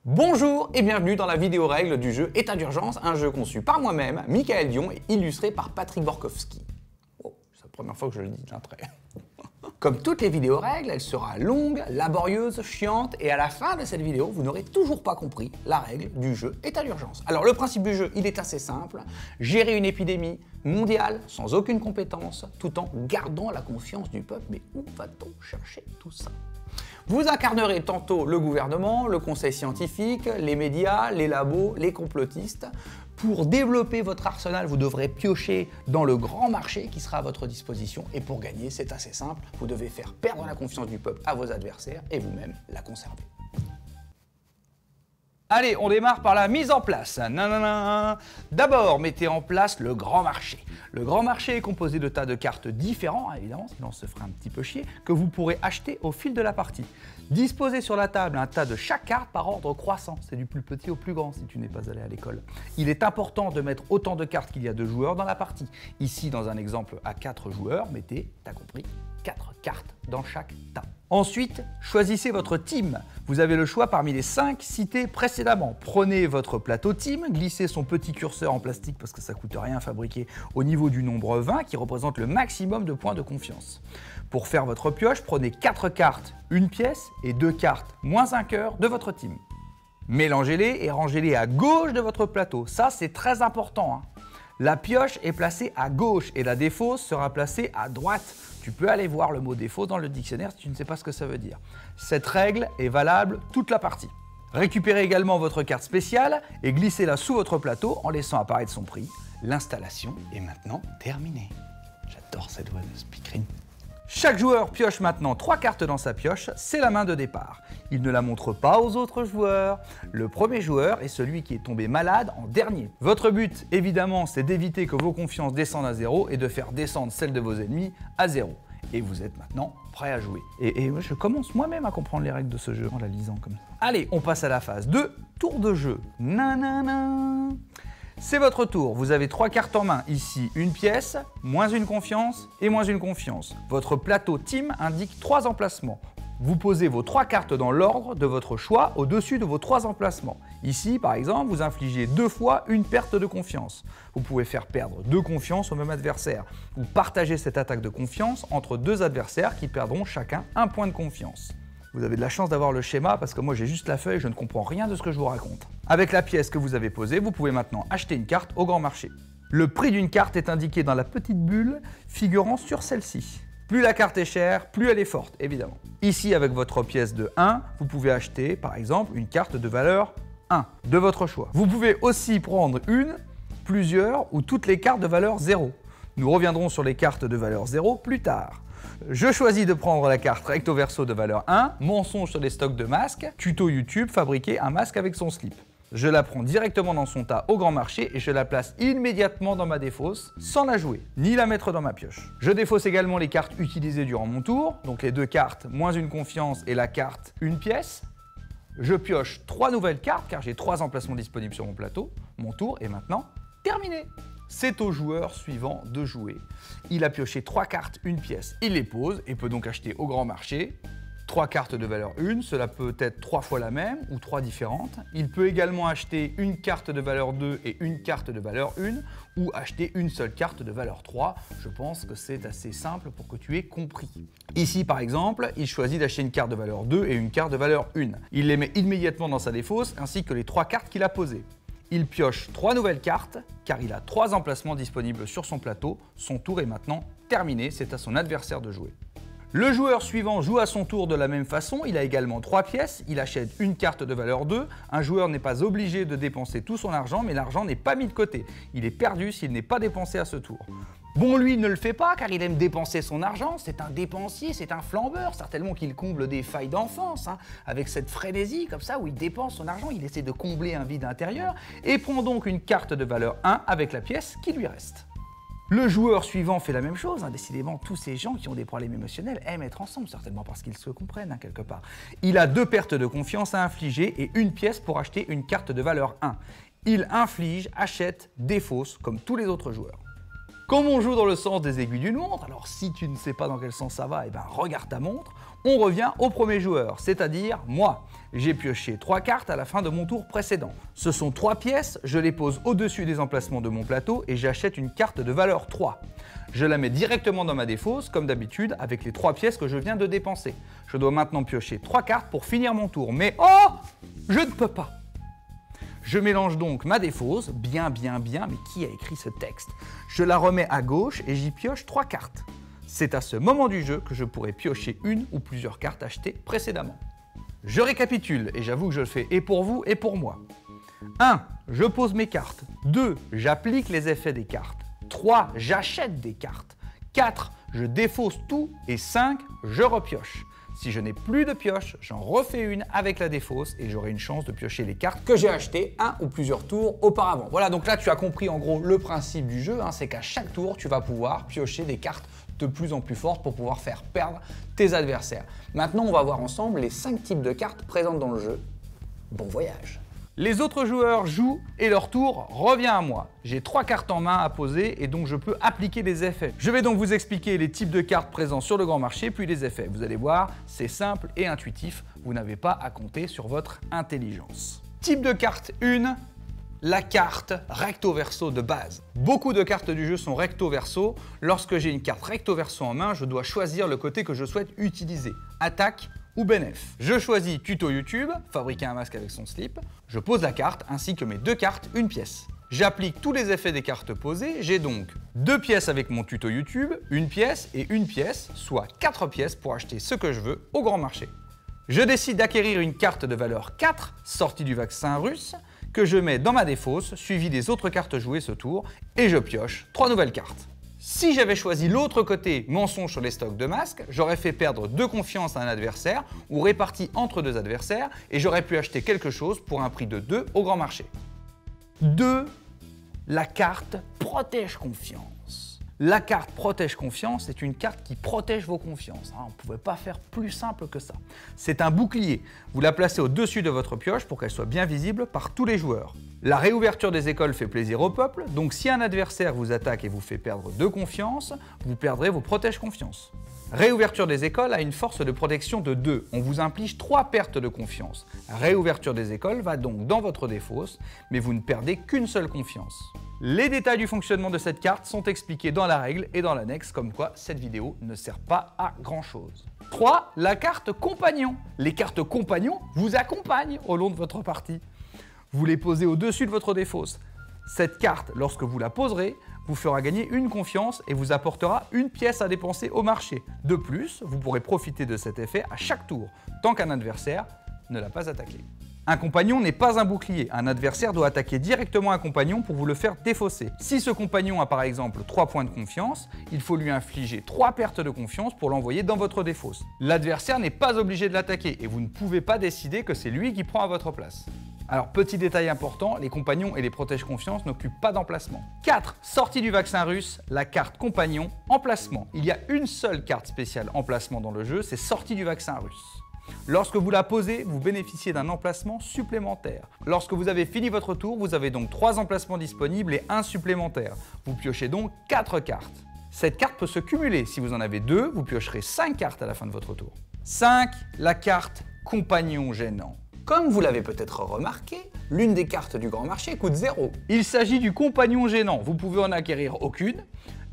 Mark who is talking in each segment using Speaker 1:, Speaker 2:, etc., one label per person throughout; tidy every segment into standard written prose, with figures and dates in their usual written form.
Speaker 1: Bonjour et bienvenue dans la vidéo règle du jeu État d'urgence, un jeu conçu par moi-même, Michael Dion, et illustré par Patrick Borkowski. Oh, c'est la première fois que je le dis d'un trait. Comme toutes les vidéos règles, elle sera longue, laborieuse, chiante, et à la fin de cette vidéo, vous n'aurez toujours pas compris la règle du jeu État d'urgence. Alors le principe du jeu, il est assez simple, gérer une épidémie mondiale sans aucune compétence, tout en gardant la confiance du peuple. Mais où va-t-on chercher tout ça ? Vous incarnerez tantôt le gouvernement, le conseil scientifique, les médias, les labos, les complotistes. Pour développer votre arsenal, vous devrez piocher dans le grand marché qui sera à votre disposition. Et pour gagner, c'est assez simple, vous devez faire perdre la confiance du peuple à vos adversaires et vous-même la conserver. Allez, on démarre par la mise en place. D'abord, mettez en place le grand marché. Le grand marché est composé de tas de cartes différents, évidemment, sinon on se ferait un petit peu chier, que vous pourrez acheter au fil de la partie. Disposez sur la table un tas de chaque carte par ordre croissant. C'est du plus petit au plus grand si tu n'es pas allé à l'école. Il est important de mettre autant de cartes qu'il y a de joueurs dans la partie. Ici, dans un exemple à 4 joueurs, mettez, t'as compris, 4 cartes dans chaque tas. Ensuite, choisissez votre team. Vous avez le choix parmi les 5 cités précédemment. Prenez votre plateau team, glissez son petit curseur en plastique parce que ça coûte rien à fabriquer au niveau du nombre 20 qui représente le maximum de points de confiance. Pour faire votre pioche, prenez 4 cartes, une pièce et 2 cartes moins un cœur de votre team. Mélangez-les et rangez-les à gauche de votre plateau. Ça, c'est très important. La pioche est placée à gauche et la défausse sera placée à droite. Tu peux aller voir le mot défausse dans le dictionnaire si tu ne sais pas ce que ça veut dire. Cette règle est valable toute la partie. Récupérez également votre carte spéciale et glissez-la sous votre plateau en laissant apparaître son prix. L'installation est maintenant terminée. J'adore cette voix de speakerine. Chaque joueur pioche maintenant 3 cartes dans sa pioche, c'est la main de départ. Il ne la montre pas aux autres joueurs. Le premier joueur est celui qui est tombé malade en dernier. Votre but, évidemment, c'est d'éviter que vos confiances descendent à 0 et de faire descendre celles de vos ennemis à 0. Et vous êtes maintenant prêt à jouer. Et je commence moi-même à comprendre les règles de ce jeu en la lisant comme ça. Allez, on passe à la phase 2, tour de jeu. Nanana. C'est votre tour, vous avez 3 cartes en main, ici une pièce, moins une confiance et moins une confiance. Votre plateau team indique 3 emplacements. Vous posez vos 3 cartes dans l'ordre de votre choix au-dessus de vos 3 emplacements. Ici, par exemple, vous infligez 2 fois une perte de confiance. Vous pouvez faire perdre 2 confiances au même adversaire. Vous partagez cette attaque de confiance entre 2 adversaires qui perdront chacun 1 point de confiance. Vous avez de la chance d'avoir le schéma parce que moi j'ai juste la feuille, je ne comprends rien de ce que je vous raconte. Avec la pièce que vous avez posée, vous pouvez maintenant acheter une carte au grand marché. Le prix d'une carte est indiqué dans la petite bulle figurant sur celle-ci. Plus la carte est chère, plus elle est forte, évidemment. Ici, avec votre pièce de 1, vous pouvez acheter, par exemple, une carte de valeur 1, de votre choix. Vous pouvez aussi prendre une, plusieurs ou toutes les cartes de valeur 0. Nous reviendrons sur les cartes de valeur 0 plus tard. Je choisis de prendre la carte recto verso de valeur 1, mensonge sur les stocks de masques, tuto YouTube, fabriquer un masque avec son slip. Je la prends directement dans son tas au grand marché et je la place immédiatement dans ma défausse, sans la jouer, ni la mettre dans ma pioche. Je défausse également les cartes utilisées durant mon tour, donc les 2 cartes, moins une confiance et la carte une pièce. Je pioche 3 nouvelles cartes car j'ai 3 emplacements disponibles sur mon plateau. Mon tour est maintenant terminé. C'est au joueur suivant de jouer. Il a pioché 3 cartes, une pièce. Il les pose et peut donc acheter au grand marché 3 cartes de valeur 1, cela peut être 3 fois la même ou 3 différentes. Il peut également acheter une carte de valeur 2 et une carte de valeur 1 ou acheter une seule carte de valeur 3. Je pense que c'est assez simple pour que tu aies compris. Ici par exemple, il choisit d'acheter une carte de valeur 2 et une carte de valeur 1. Il les met immédiatement dans sa défausse ainsi que les 3 cartes qu'il a posées. Il pioche 3 nouvelles cartes car il a 3 emplacements disponibles sur son plateau. Son tour est maintenant terminé, c'est à son adversaire de jouer. Le joueur suivant joue à son tour de la même façon, il a également 3 pièces, il achète une carte de valeur 2. Un joueur n'est pas obligé de dépenser tout son argent, mais l'argent n'est pas mis de côté. Il est perdu s'il n'est pas dépensé à ce tour. Bon, lui ne le fait pas car il aime dépenser son argent, c'est un dépensier, c'est un flambeur, certainement qu'il comble des failles d'enfance, avec cette frénésie comme ça où il dépense son argent, il essaie de combler un vide intérieur et prend donc une carte de valeur 1 avec la pièce qui lui reste. Le joueur suivant fait la même chose, décidément tous ces gens qui ont des problèmes émotionnels aiment être ensemble, certainement parce qu'ils se comprennent quelque part. Il a 2 pertes de confiance à infliger et une pièce pour acheter une carte de valeur 1. Il inflige, achète, défausse comme tous les autres joueurs. Comme on joue dans le sens des aiguilles d'une montre, alors si tu ne sais pas dans quel sens ça va, eh ben regarde ta montre. On revient au premier joueur, c'est-à-dire moi. J'ai pioché 3 cartes à la fin de mon tour précédent. Ce sont 3 pièces, je les pose au-dessus des emplacements de mon plateau et j'achète une carte de valeur 3. Je la mets directement dans ma défausse, comme d'habitude, avec les 3 pièces que je viens de dépenser. Je dois maintenant piocher 3 cartes pour finir mon tour, mais oh, je ne peux pas. Je mélange donc ma défausse, bien, mais qui a écrit ce texte? Je la remets à gauche et j'y pioche 3 cartes. C'est à ce moment du jeu que je pourrai piocher une ou plusieurs cartes achetées précédemment. Je récapitule et j'avoue que je le fais et pour vous et pour moi. 1. Je pose mes cartes. 2. J'applique les effets des cartes. 3. J'achète des cartes. 4. Je défausse tout. Et 5. Je repioche. Si je n'ai plus de pioche, j'en refais une avec la défausse et j'aurai une chance de piocher les cartes que j'ai achetées un ou plusieurs tours auparavant. Voilà, donc là tu as compris en gros le principe du jeu, c'est qu'à chaque tour tu vas pouvoir piocher des cartes de plus en plus fortes pour pouvoir faire perdre tes adversaires. Maintenant on va voir ensemble les 5 types de cartes présentes dans le jeu. Bon voyage! Les autres joueurs jouent et leur tour revient à moi. J'ai 3 cartes en main à poser et donc je peux appliquer des effets. Je vais donc vous expliquer les types de cartes présents sur le grand marché puis les effets. Vous allez voir, c'est simple et intuitif. Vous n'avez pas à compter sur votre intelligence. Type de carte 1, la carte recto verso de base. Beaucoup de cartes du jeu sont recto verso. Lorsque j'ai une carte recto verso en main, je dois choisir le côté que je souhaite utiliser. Attaque ou bénéf. Je choisis tuto YouTube, fabriquer un masque avec son slip. Je pose la carte ainsi que mes 2 cartes, une pièce. J'applique tous les effets des cartes posées. J'ai donc 2 pièces avec mon tuto YouTube, une pièce et une pièce, soit 4 pièces pour acheter ce que je veux au grand marché. Je décide d'acquérir une carte de valeur 4, sortie du vaccin russe, que je mets dans ma défausse, suivie des autres cartes jouées ce tour, et je pioche 3 nouvelles cartes. Si j'avais choisi l'autre côté, mensonge sur les stocks de masques, j'aurais fait perdre 2 confiance à un adversaire ou réparti entre 2 adversaires et j'aurais pu acheter quelque chose pour un prix de 2 au grand marché. 2. La carte protège confiance. La carte protège confiance est une carte qui protège vos confiances. On ne pouvait pas faire plus simple que ça. C'est un bouclier. Vous la placez au-dessus de votre pioche pour qu'elle soit bien visible par tous les joueurs. La réouverture des écoles fait plaisir au peuple, donc si un adversaire vous attaque et vous fait perdre 2 confiance, vous perdrez vos protège confiance. Réouverture des écoles a une force de protection de 2. On vous inflige 3 pertes de confiance. Réouverture des écoles va donc dans votre défausse, mais vous ne perdez qu'une seule confiance. Les détails du fonctionnement de cette carte sont expliqués dans la règle et dans l'annexe, comme quoi cette vidéo ne sert pas à grand chose. 3. La carte compagnon. Les cartes compagnons vous accompagnent au long de votre partie. Vous les posez au-dessus de votre défausse. Cette carte, lorsque vous la poserez, vous fera gagner une confiance et vous apportera une pièce à dépenser au marché. De plus, vous pourrez profiter de cet effet à chaque tour, tant qu'un adversaire ne l'a pas attaqué. Un compagnon n'est pas un bouclier. Un adversaire doit attaquer directement un compagnon pour vous le faire défausser. Si ce compagnon a par exemple 3 points de confiance, il faut lui infliger 3 pertes de confiance pour l'envoyer dans votre défausse. L'adversaire n'est pas obligé de l'attaquer et vous ne pouvez pas décider que c'est lui qui prend à votre place. Alors, petit détail important, les compagnons et les protège confiance n'occupent pas d'emplacement. 4. Sortie du vaccin russe, la carte compagnon, emplacement. Il y a une seule carte spéciale emplacement dans le jeu, c'est sortie du vaccin russe. Lorsque vous la posez, vous bénéficiez d'un emplacement supplémentaire. Lorsque vous avez fini votre tour, vous avez donc 3 emplacements disponibles et 1 supplémentaire. Vous piochez donc 4 cartes. Cette carte peut se cumuler. Si vous en avez 2, vous piocherez 5 cartes à la fin de votre tour. 5. La carte compagnon gênant. Comme vous l'avez peut-être remarqué, l'une des cartes du grand marché coûte 0. Il s'agit du compagnon gênant. Vous pouvez en acquérir aucune.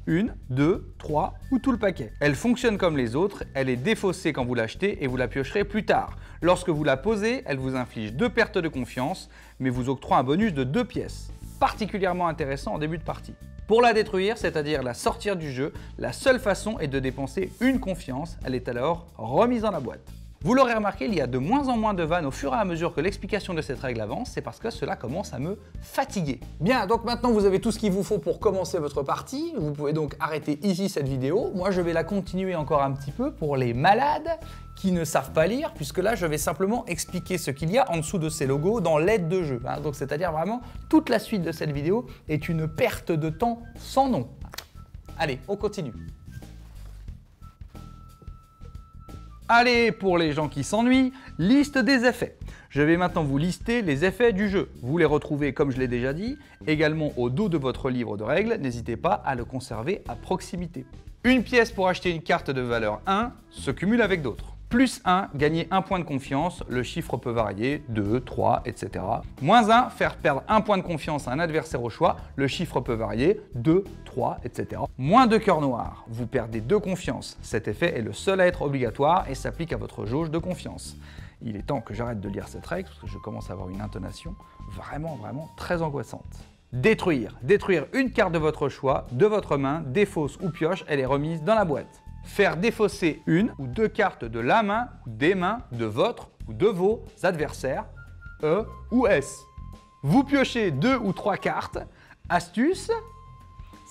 Speaker 1: 1, 2, 3 ou tout le paquet. Elle fonctionne comme les autres, elle est défaussée quand vous l'achetez et vous la piocherez plus tard. Lorsque vous la posez, elle vous inflige 2 pertes de confiance, mais vous octroie un bonus de 2 pièces. Particulièrement intéressant en début de partie. Pour la détruire, c'est-à-dire la sortir du jeu, la seule façon est de dépenser une confiance, elle est alors remise dans la boîte. Vous l'aurez remarqué, il y a de moins en moins de vannes au fur et à mesure que l'explication de cette règle avance, c'est parce que cela commence à me fatiguer. Bien, donc maintenant vous avez tout ce qu'il vous faut pour commencer votre partie, vous pouvez donc arrêter ici cette vidéo. Moi je vais la continuer encore un petit peu pour les malades qui ne savent pas lire, puisque là je vais simplement expliquer ce qu'il y a en dessous de ces logos dans l'aide de jeu. Donc c'est-à-dire vraiment toute la suite de cette vidéo est une perte de temps sans nom. Allez, on continue. Allez, pour les gens qui s'ennuient, liste des effets. Je vais maintenant vous lister les effets du jeu. Vous les retrouvez, comme je l'ai déjà dit, également au dos de votre livre de règles. N'hésitez pas à le conserver à proximité. Une pièce pour acheter une carte de valeur 1 se cumule avec d'autres. Plus 1, gagner 1 point de confiance, le chiffre peut varier, 2, 3, etc. Moins 1, faire perdre 1 point de confiance à un adversaire au choix, le chiffre peut varier, 2, 3, etc. Moins 2 cœurs noirs, vous perdez 2 confiance. Cet effet est le seul à être obligatoire et s'applique à votre jauge de confiance. Il est temps que j'arrête de lire cette règle parce que je commence à avoir une intonation vraiment très angoissante. Détruire. Détruire une carte de votre choix, de votre main, défausse ou pioche, elle est remise dans la boîte. Faire défausser une ou deux cartes de la main ou des mains de votre ou de vos adversaires, E ou S. Vous piochez 2 ou 3 cartes. Astuce,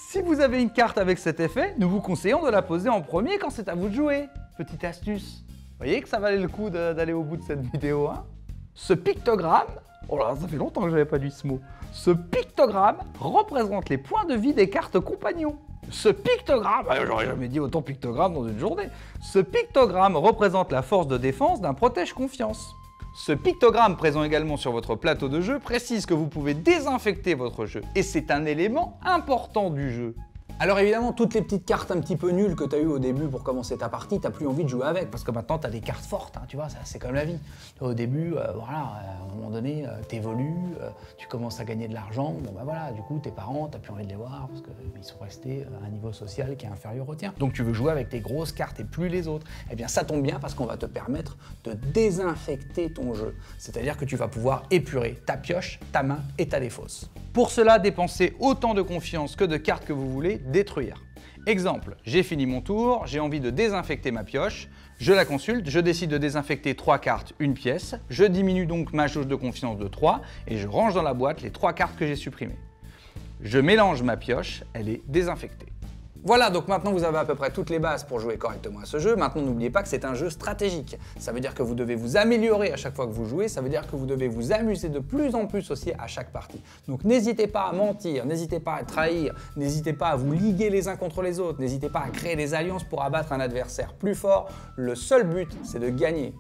Speaker 1: si vous avez une carte avec cet effet, nous vous conseillons de la poser en premier quand c'est à vous de jouer. Petite astuce. Vous voyez que ça valait le coup d'aller au bout de cette vidéo, hein? Ce pictogramme, oh là, ça fait longtemps que je n'avais pas dit ce mot. Ce pictogramme représente les points de vie des cartes compagnons. Ce pictogramme, j'aurais jamais dit autant pictogramme dans une journée. Ce pictogramme représente la force de défense d'un protège-confiance. Ce pictogramme présent également sur votre plateau de jeu précise que vous pouvez désinfecter votre jeu. Et c'est un élément important du jeu.
Speaker 2: Alors évidemment, toutes les petites cartes un petit peu nulles que tu as eues au début pour commencer ta partie, tu n'as plus envie de jouer avec, parce que maintenant tu as des cartes fortes, hein, tu vois, c'est comme la vie. Au début, voilà, à un moment donné, tu évolues, tu commences à gagner de l'argent, bon bah voilà, du coup tes parents, tu n'as plus envie de les voir, parce qu'ils sont restés à un niveau social qui est inférieur au tien. Donc tu veux jouer avec tes grosses cartes et plus les autres. Eh bien ça tombe bien parce qu'on va te permettre de désinfecter ton jeu. C'est-à-dire que tu vas pouvoir épurer ta pioche, ta main et ta défausse.
Speaker 1: Pour cela, dépensez autant de confiance que de cartes que vous voulez détruire. Exemple, j'ai fini mon tour, j'ai envie de désinfecter ma pioche, je la consulte, je décide de désinfecter 3 cartes, une pièce, je diminue donc ma jauge de confiance de 3 et je range dans la boîte les 3 cartes que j'ai supprimées. Je mélange ma pioche, elle est désinfectée.
Speaker 2: Voilà, donc maintenant vous avez à peu près toutes les bases pour jouer correctement à ce jeu. Maintenant, n'oubliez pas que c'est un jeu stratégique. Ça veut dire que vous devez vous améliorer à chaque fois que vous jouez, ça veut dire que vous devez vous amuser de plus en plus aussi à chaque partie. Donc n'hésitez pas à mentir, n'hésitez pas à trahir, n'hésitez pas à vous liguer les uns contre les autres, n'hésitez pas à créer des alliances pour abattre un adversaire plus fort. Le seul but, c'est de gagner.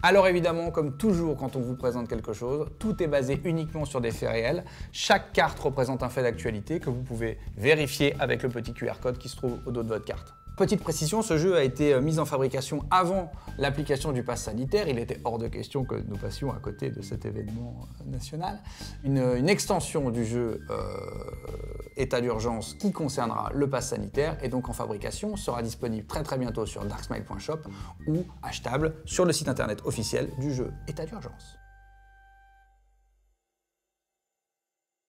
Speaker 2: Alors évidemment, comme toujours quand on vous présente quelque chose, tout est basé uniquement sur des faits réels. Chaque carte représente un fait d'actualité que vous pouvez vérifier avec le petit QR code qui se trouve au dos de votre carte. Petite précision, ce jeu a été mis en fabrication avant l'application du pass sanitaire. Il était hors de question que nous passions à côté de cet événement national. Une extension du jeu état d'urgence qui concernera le pass sanitaire est donc en fabrication, sera disponible très bientôt sur darksmile.shop ou achetable sur le site internet officiel du jeu état d'urgence.